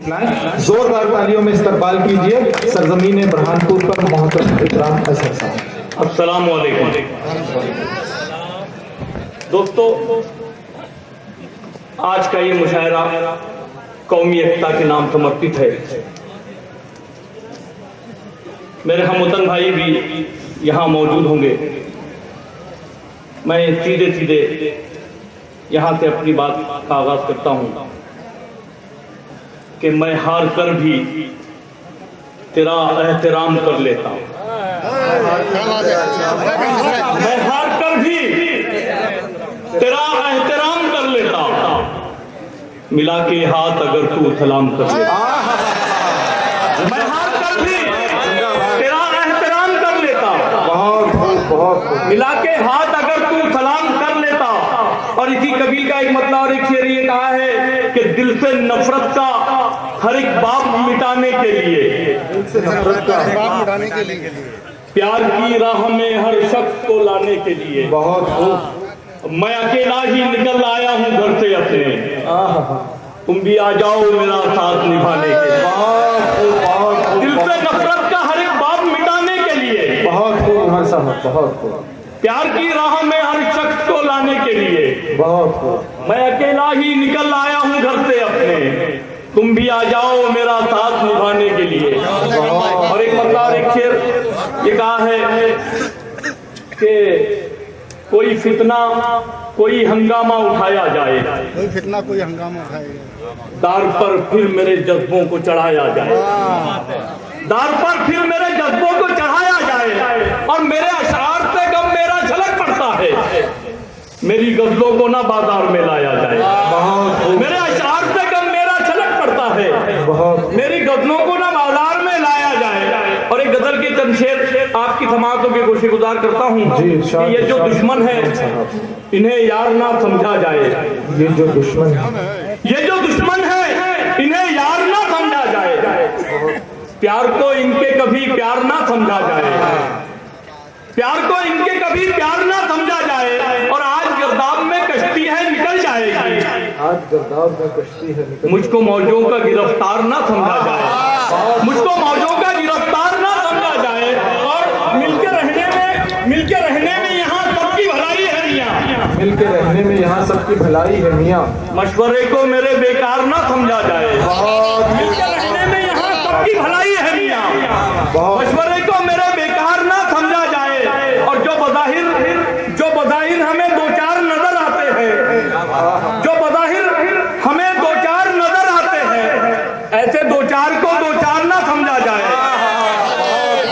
जोरदार तालियों में इस्तकबाल कीजिए सरजमीन बुरहानपुर पर मोहतरम इकराम अजहर साहब। अस्सलाम वालेकुम दोस्तों, आज का ये मुशायरा कौमी एकता के नाम समर्पित है। मेरे हमवतन भाई भी यहाँ मौजूद होंगे। मैं सीधे सीधे यहाँ से अपनी बात का आगाज करता हूँ कि मैं हार कर भी तेरा एहतराम कर लेता हूँ। मैं हार कर भी तेरा एहतराम कर लेता हूँ, मिला के हाथ अगर तू सलाम कर लेता। मैं हार कर भी तेरा एहतराम कर लेता, बहुत मिला के हाथ अगर तू सलाम कर लेता। और इसी कबील का एक मतलब और एक शेर ये कहा है कि दिल से नफरत का हर एक बाप मिटाने के लिए, प्यार की राह में हर शख्स को लाने के लिए बहुत मैं अकेला ही निकल आया हूँ घर से अपने, तुम भी आ जाओ मेरा साथ निभाने के लिए। दिल से नफरत का हर एक बाप मिटाने के लिए, बहुत प्यार की राह में हर शख्स को लाने के लिए, बहुत मैं अकेला ही निकल आया हूँ घर से अपने, तुम भी आ जाओ मेरा साथ निभाने के लिए। और एक मतलब एक शेर ये कहा है कि कोई फितना कोई हंगामा उठाया जाए, कोई फितना कोई हंगामा उठाएगा, दार पर फिर मेरे जज्बों को चढ़ाया जाए, दार पर फिर मेरे जज्बों को चढ़ाया जाए। और मेरे अशार से गम मेरा झलक पड़ता है, मेरी गजलों को ना बाजार में लाया जाए। मेरे अशार से गम मेरा झलक पड़ता है, मेरी गजलों को ना बाजार में लाया जाए। और एक गजल के चंद शेर आपकी समातों के गोशे गुजार करता हूँ कि ये जो दुश्मन है इन्हें यार ना समझा जाए, ये जो दुश्मन है, ये जो दुश्मन है इन्हें यार ना समझा जाए, प्यार को इनके कभी प्यार ना समझा जाए, प्यार को इनके कभी प्यार ना समझा जाए। और आज गिरदाब में कश्ती है निकल जाएगी, आज गिरदाब में कश्ती है निकल, मुझको मौजों का गिरफ्तार ना समझा जाए, मुझको मौजों का गिरफ्तार ना समझा जाए। और मिलके रहने में यहाँ सबकी भलाई है मियाँ, मिलके रहने में यहाँ सबकी भलाई है मियाँ, मशवरे को मेरे बेकार ना समझा जाए। मिलके रहने में यहाँ सबकी भलाई है मियाँ, मशवरे को मेरे बेकार ना समझा जाए। और जो बज़ाहिर हमें दो चार नजर आते हैं, जो बज़ाहिर हमें दो चार नजर आते हैं, ऐसे दो चार को दो चार ना समझा जाए।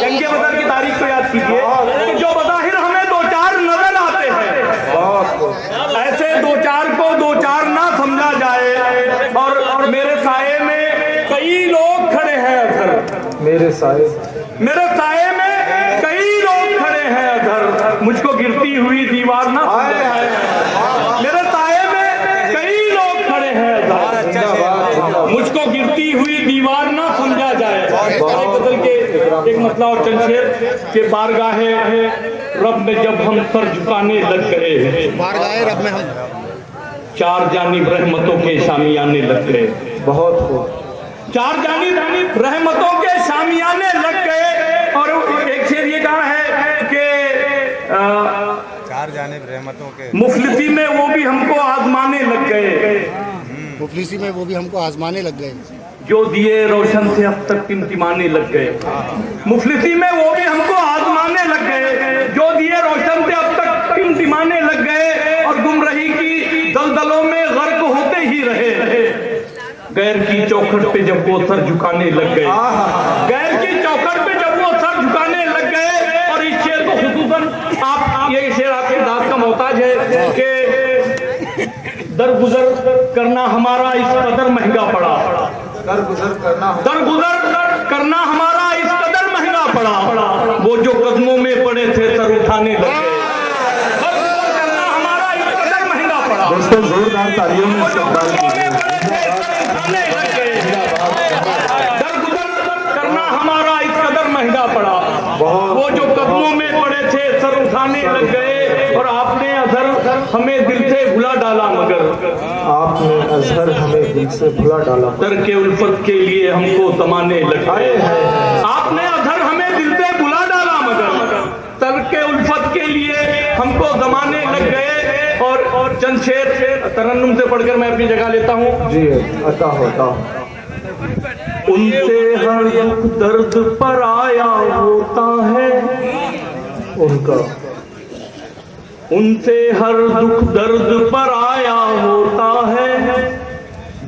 जंगे बदर की तारीख को याद कीजिए कि जो बज़ाहिर हमें दो चार नजर आते हैं, ऐसे दो चार को दो चार ना समझा जाए। और मेरे साये में कई लोग खड़े हैं अधर, मेरे साए में कई लोग खड़े हैं अधर, मुझको गिरती हुई दीवार ना समझा जाए। मेरे साये में कई लोग खड़े हैं अधर, मुझको गिरती हुई दीवार ना समझा जाए। गजल के एक मतलब और चंद शेर के बारगाहे रब में जब हम सर झुकाने लग गए, बारगाहे रब में हम चार जानिब रहमतों के शामियाने लग गए, बहुत चार जानिब रहमतों के शामियाने लग गए। और एक शेर ये कहा है कि चार जानिब रहमतों के, मुफलिसी में वो भी हमको आजमाने लग गए, मुफलिसी में वो भी हमको आजमाने लग गए, जो दिए रोशन थे अब तक टिमटिमाने लग गए। मुफलिसी में वो भी हमको आजमाने लग गए, जो दिए रोशन थे अब तक टिमटिमाने लग गए। और गुमराही की दलदलों में गर्क होते ही रहे, गैर की चौखट पे जब वो सर झुकाने लग गए, गैर की चौखट पे जब वो सर झुकाने लग गए। और इस शेर को खुसूसन आप ये शेर आपके दाद का मोहताज है कि दरगुजर करना हमारा इस कदर महंगा पड़ा, दरगुजर करना हमारा इस कदर महंगा पड़ा, वो जो कदमों में पड़े थे सर उठाने लगे, दरगुजर करना हमारा इस कदर महंगा पड़ा। दोस्तों जोरदार तालियों में इस्तकबाल कीजिए। दरगुजर करना हमारा इस कदर महंगा पड़ा, वो जो कदमों में पड़े थे सर उठाने लग गए। और आपने अधर हमें दिल से भुला डाला मगर आपने अजहर हमें दिल से भुला डाला तर्क उल्फत के लिए हमको तमाने लगे। आपने अजहर हमें दिल से भुला डाला मगर तर्क उल्फत के लिए हमको जमाने लग गए। और चंद शेर तरन्नुम से पढ़कर मैं अपनी जगह लेता हूँ। जी अता होता उनसे हर दुख दर्द पर आया होता है उनसे हर दुख दर्द पर आया होता है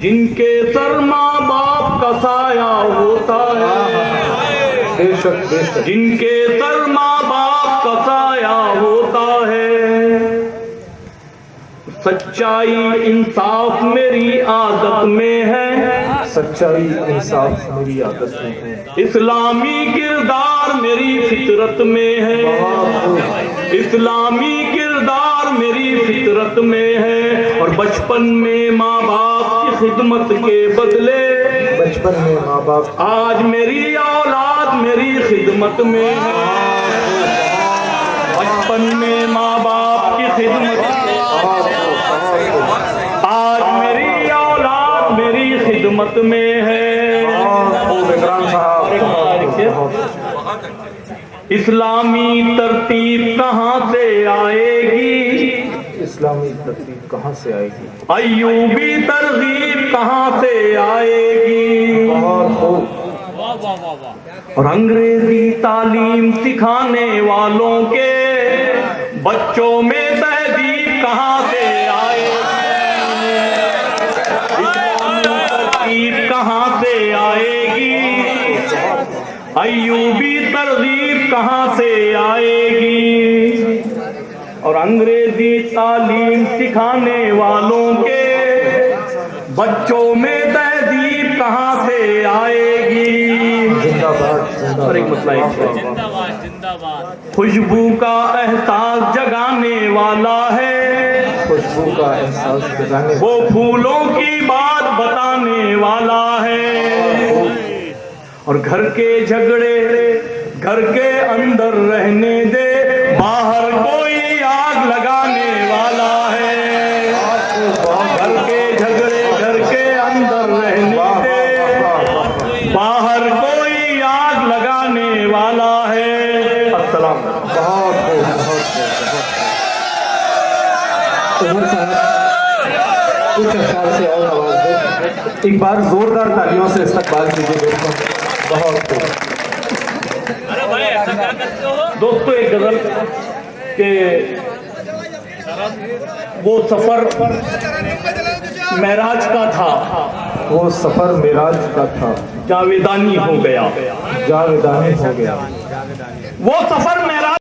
जिनके सर माँ बाप का साया होता है। बेशक बेशक जिनके सर माँ बाप का साया होता है। सच्चाई इंसाफ मेरी आदत में है सच्चाई इंसाफ मेरी आदत में है। इस्लामी किरदार मेरी फितरत में है इस्लामी किरदार मेरी फितरत में है। और बचपन में माँ बाप की खिदमत के बदले बचपन में माँ बाप आज मेरी औलाद मेरी खिदमत में है। बचपन में माँ बाप की खिदमत आज मेरी औलाद मेरी खिदमत में है। इस्लामी तरतीब कहाँ से आएगी इस्लामी तरतीब कहाँ से आएगी। अय्यूबी तरगीब कहाँ से आएगी। और अंग्रेजी तालीम सिखाने वालों के बच्चों में तहजीब कहाँ से आएगी। तरतीब कहाँ से आएगी। अय्यूबी तरगीब कहाँ से आएगी। और अंग्रेजी तालीम सिखाने वालों के बच्चों में तहजीब कहाँ से आएगी। और एक मसला खुशबू का एहसास जगाने वाला है खुशबू का एहसास जगाने वो फूलों की बात बताने वाला है। और घर के झगड़े घर के अंदर रहने दे बाहर कोई आग लगाने वाला है। घर के झगड़े घर के अंदर रहने दे बाहर कोई आग लगाने वाला है। अस्सलाम। कुछ अशार से और आवाज दे। एक बार जोरदार तालियों से इस्तकबाल कीजिए बहुत दोस्तों एक गजल के वो सफर मेराज का था वो सफर मेराज का था जावेदानी हो गया जावेदानी हो गया। वो सफर मेराज